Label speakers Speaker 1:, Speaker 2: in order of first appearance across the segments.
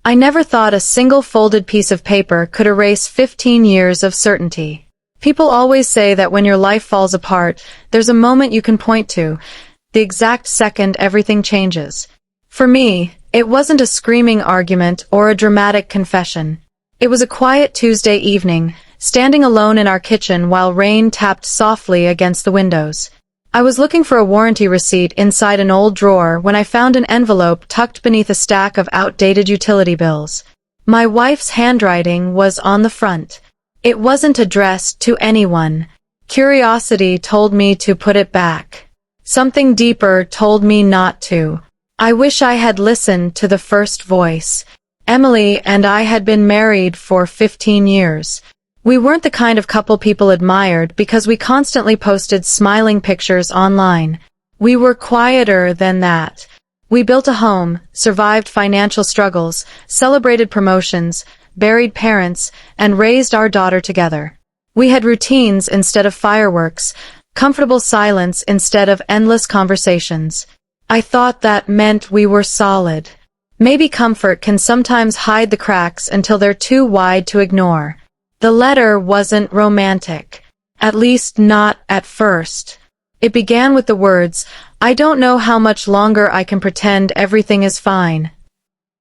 Speaker 1: I never thought a single folded piece of paper could erase 15 years of certainty. People always say that when your life falls apart, there's a moment you can point to, the exact second everything changes. For me, it wasn't a screaming argument or a dramatic confession. It was a quiet Tuesday evening, standing alone in our kitchen while rain tapped softly against the windows. I was looking for a warranty receipt inside an old drawer when I found an envelope tucked beneath a stack of outdated utility bills. My wife's handwriting was on the front. It wasn't addressed to anyone. Curiosity told me to put it back. Something deeper told me not to. I wish I had listened to the first voice. Emily and I had been married for 15 years. We weren't the kind of couple people admired because we constantly posted smiling pictures online. We were quieter than that. We built a home, survived financial struggles, celebrated promotions, buried parents, and raised our daughter together. We had routines instead of fireworks, comfortable silence instead of endless conversations. I thought that meant we were solid. Maybe comfort can sometimes hide the cracks until they're too wide to ignore. The letter wasn't romantic. At least not at first. It began with the words, "I don't know how much longer I can pretend everything is fine."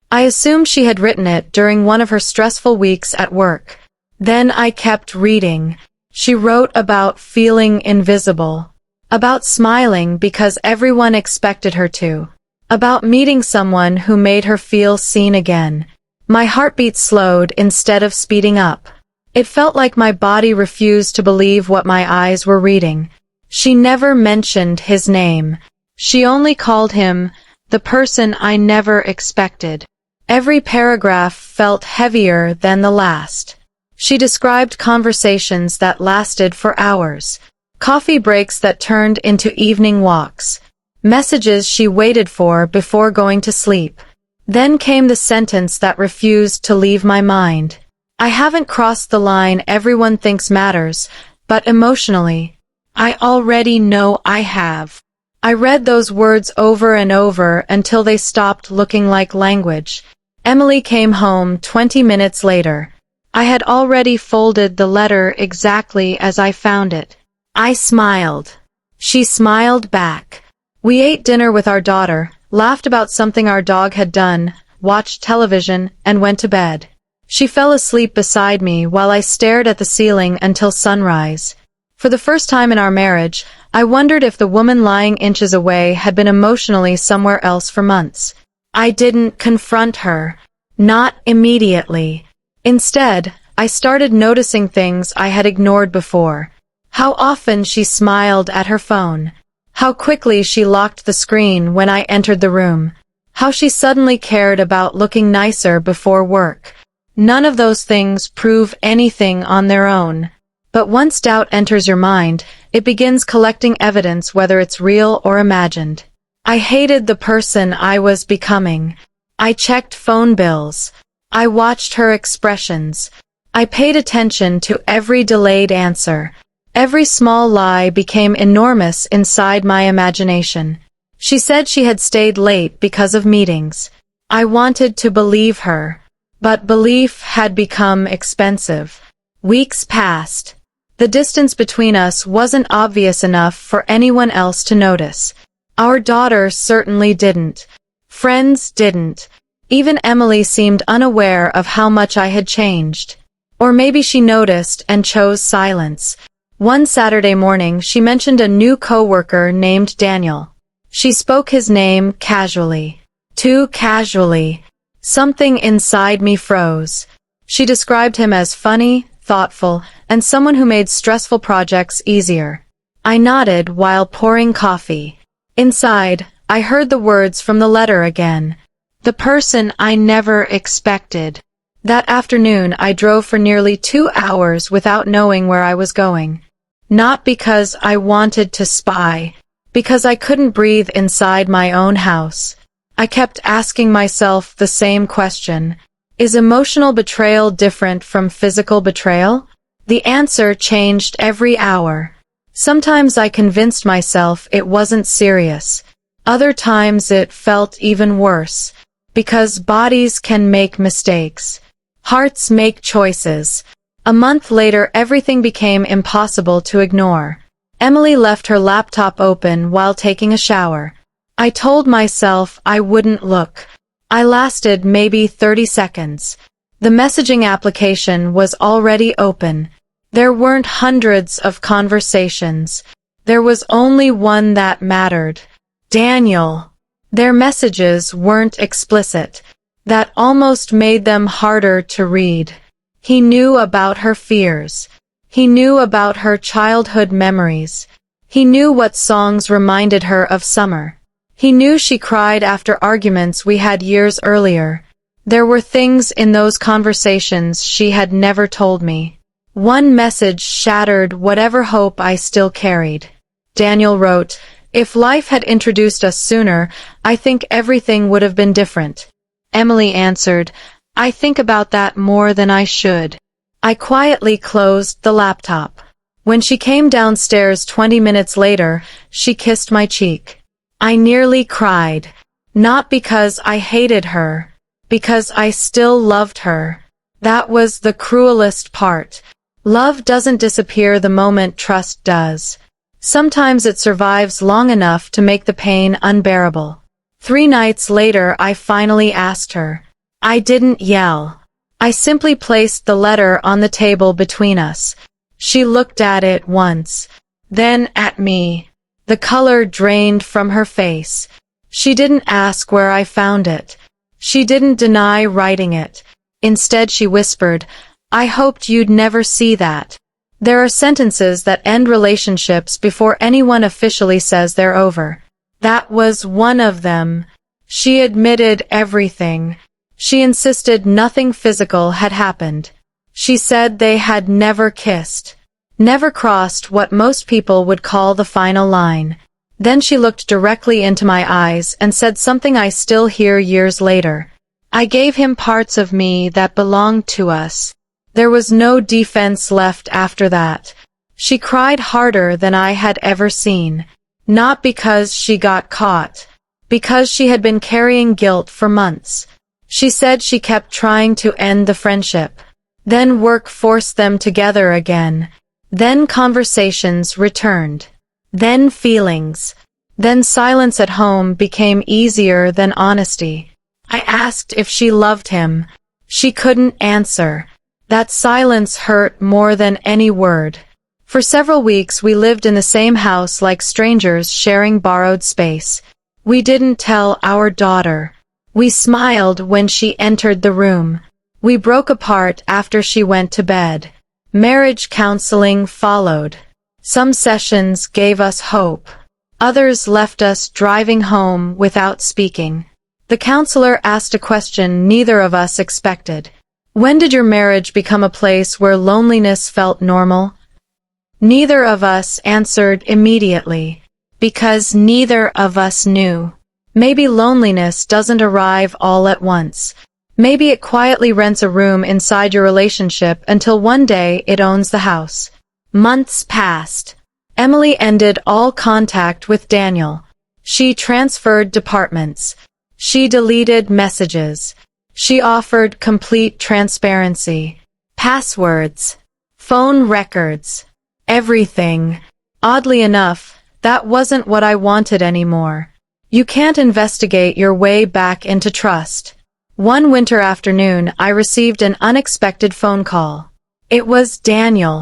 Speaker 1: I assumed she had written it during one of her stressful weeks at work. Then I kept reading. She wrote about feeling invisible. About smiling because everyone expected her to. About meeting someone who made her feel seen again. My heartbeat slowed instead of speeding up. It felt like my body refused to believe what my eyes were reading. She never mentioned his name. She only called him the person I never expected. Every paragraph felt heavier than the last. She described conversations that lasted for hours. Coffee breaks that turned into evening walks. Messages she waited for before going to sleep. Then came the sentence that refused to leave my mind. I haven't crossed the line everyone thinks matters, but emotionally, I already know I have. I read those words over and over until they stopped looking like language. Emily came home 20 minutes later. I had already folded the letter exactly as I found it. I smiled. She smiled back. We ate dinner with our daughter, laughed about something our dog had done, watched television, and went to bed. She fell asleep beside me while I stared at the ceiling until sunrise. For the first time in our marriage, I wondered if the woman lying inches away had been emotionally somewhere else for months. I didn't confront her. Not immediately. Instead, I started noticing things I had ignored before. How often she smiled at her phone. How quickly she locked the screen when I entered the room. How she suddenly cared about looking nicer before work. None of those things prove anything on their own. But once doubt enters your mind, it begins collecting evidence whether it's real or imagined. I hated the person I was becoming. I checked phone bills. I watched her expressions. I paid attention to every delayed answer. Every small lie became enormous inside my imagination. She said she had stayed late because of meetings. I wanted to believe her. But belief had become expensive. Weeks passed. The distance between us wasn't obvious enough for anyone else to notice. Our daughter certainly didn't. Friends didn't. Even Emily seemed unaware of how much I had changed. Or maybe she noticed and chose silence. One Saturday morning, she mentioned a new coworker named Daniel. She spoke his name casually. Too casually. Something inside me froze. She described him as funny, thoughtful, and someone who made stressful projects easier. I nodded while pouring coffee. Inside, I heard the words from the letter again. The person I never expected. That afternoon, I drove for nearly 2 hours without knowing where I was going. Not because I wanted to spy, because I couldn't breathe inside my own house. I kept asking myself the same question. Is emotional betrayal different from physical betrayal? The answer changed every hour. Sometimes I convinced myself it wasn't serious. Other times it felt even worse. Because bodies can make mistakes. Hearts make choices. A month later, everything became impossible to ignore. Emily left her laptop open while taking a shower. I told myself I wouldn't look. I lasted maybe 30 seconds. The messaging application was already open. There weren't hundreds of conversations. There was only one that mattered. Daniel. Their messages weren't explicit. That almost made them harder to read. He knew about her fears. He knew about her childhood memories. He knew what songs reminded her of summer. He knew she cried after arguments we had years earlier. There were things in those conversations she had never told me. One message shattered whatever hope I still carried. Daniel wrote, "If life had introduced us sooner, I think everything would have been different." Emily answered, "I think about that more than I should." I quietly closed the laptop. When she came downstairs 20 minutes later, she kissed my cheek. I nearly cried. Not because I hated her. Because I still loved her. That was the cruelest part. Love doesn't disappear the moment trust does. Sometimes it survives long enough to make the pain unbearable. 3 nights later, I finally asked her. I didn't yell. I simply placed the letter on the table between us. She looked at it once, then at me. The color drained from her face. She didn't ask where I found it. She didn't deny writing it. Instead, she whispered, "I hoped you'd never see that." There are sentences that end relationships before anyone officially says they're over. That was one of them. She admitted everything. She insisted nothing physical had happened. She said they had never kissed. Never crossed what most people would call the final line. Then she looked directly into my eyes and said something I still hear years later. I gave him parts of me that belonged to us. There was no defense left after that. She cried harder than I had ever seen. Not because she got caught. Because she had been carrying guilt for months. She said she kept trying to end the friendship. Then work forced them together again. Then conversations returned. Then feelings. Then silence at home became easier than honesty. I asked if she loved him. She couldn't answer. That silence hurt more than any word. For several weeks we lived in the same house like strangers sharing borrowed space. We didn't tell our daughter. We smiled when she entered the room. We broke apart after she went to bed. Marriage counseling followed. Some sessions gave us hope. Others left us driving home without speaking. The counselor asked a question neither of us expected. When did your marriage become a place where loneliness felt normal? Neither of us answered immediately. Because neither of us knew. Maybe loneliness doesn't arrive all at once. Maybe it quietly rents a room inside your relationship until one day it owns the house. Months passed. Emily ended all contact with Daniel. She transferred departments. She deleted messages. She offered complete transparency. Passwords. Phone records. Everything. Oddly enough, that wasn't what I wanted anymore. You can't investigate your way back into trust. One winter afternoon, I received an unexpected phone call. It was Daniel.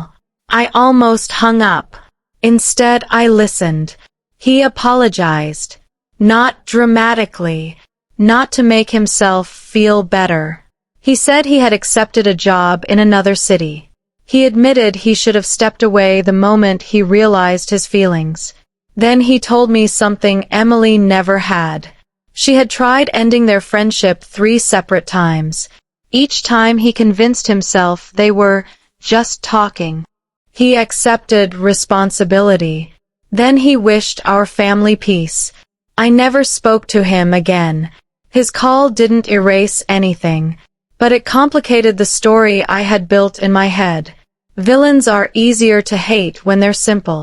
Speaker 1: I almost hung up. Instead, I listened. He apologized. Not dramatically. Not to make himself feel better. He said he had accepted a job in another city. He admitted he should have stepped away the moment he realized his feelings. Then he told me something Emily never had. She had tried ending their friendship 3 separate times. Each time he convinced himself they were just talking. He accepted responsibility. Then he wished our family peace. I never spoke to him again. His call didn't erase anything, but it complicated the story I had built in my head. Villains are easier to hate when they're simple.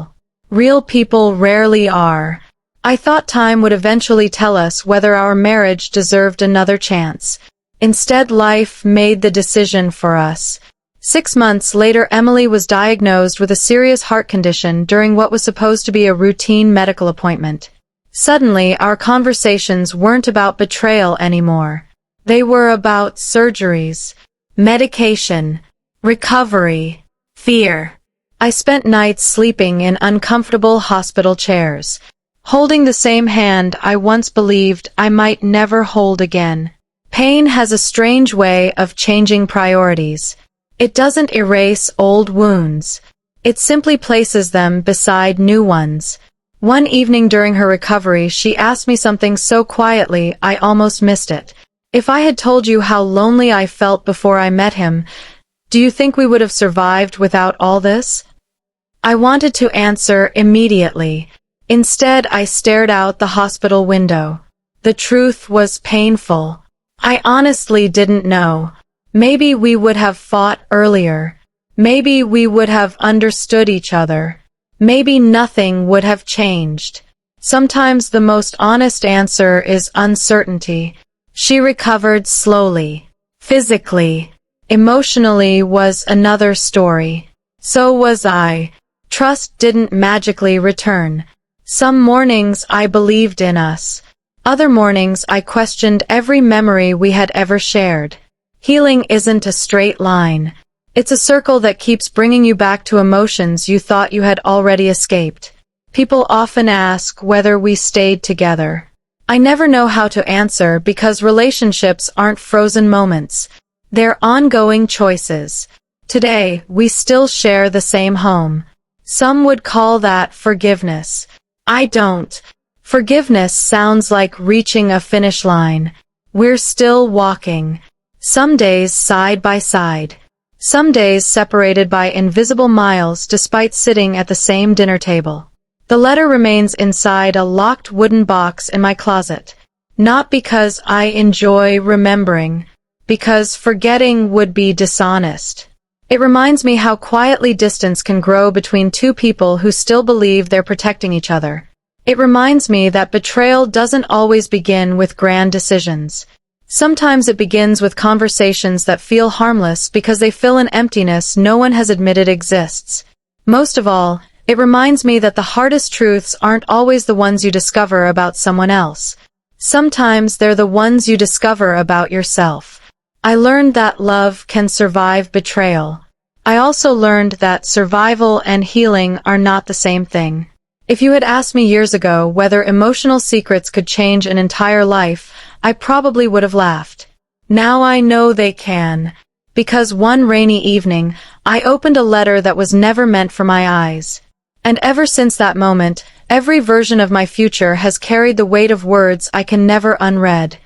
Speaker 1: Real people rarely are. I thought time would eventually tell us whether our marriage deserved another chance. Instead, life made the decision for us. 6 months later, Emily was diagnosed with a serious heart condition during what was supposed to be a routine medical appointment. Suddenly, our conversations weren't about betrayal anymore. They were about surgeries, medication, recovery, fear. I spent nights sleeping in uncomfortable hospital chairs, holding the same hand I once believed I might never hold again. Pain has a strange way of changing priorities. It doesn't erase old wounds. It simply places them beside new ones. One evening during her recovery, she asked me something so quietly I almost missed it. If I had told you how lonely I felt before I met him, do you think we would have survived without all this? I wanted to answer immediately. Instead, I stared out the hospital window. The truth was painful. I honestly didn't know. Maybe we would have fought earlier. Maybe we would have understood each other. Maybe nothing would have changed. Sometimes the most honest answer is uncertainty. She recovered slowly. Physically. Emotionally was another story. So was I. Trust didn't magically return. Some mornings I believed in us. Other mornings I questioned every memory we had ever shared. Healing isn't a straight line. It's a circle that keeps bringing you back to emotions you thought you had already escaped. People often ask whether we stayed together. I never know how to answer because relationships aren't frozen moments. They're ongoing choices. Today, we still share the same home. Some would call that forgiveness. I don't. Forgiveness sounds like reaching a finish line. We're still walking. Some days side by side. Some days separated by invisible miles despite sitting at the same dinner table. The letter remains inside a locked wooden box in my closet. Not because I enjoy remembering, because forgetting would be dishonest. It reminds me how quietly distance can grow between two people who still believe they're protecting each other. It reminds me that betrayal doesn't always begin with grand decisions. Sometimes it begins with conversations that feel harmless because they fill an emptiness no one has admitted exists. Most of all, it reminds me that the hardest truths aren't always the ones you discover about someone else. Sometimes they're the ones you discover about yourself. I learned that love can survive betrayal. I also learned that survival and healing are not the same thing. If you had asked me years ago whether emotional secrets could change an entire life, I probably would have laughed. Now I know they can. Because one rainy evening, I opened a letter that was never meant for my eyes. And ever since that moment, every version of my future has carried the weight of words I can never unread.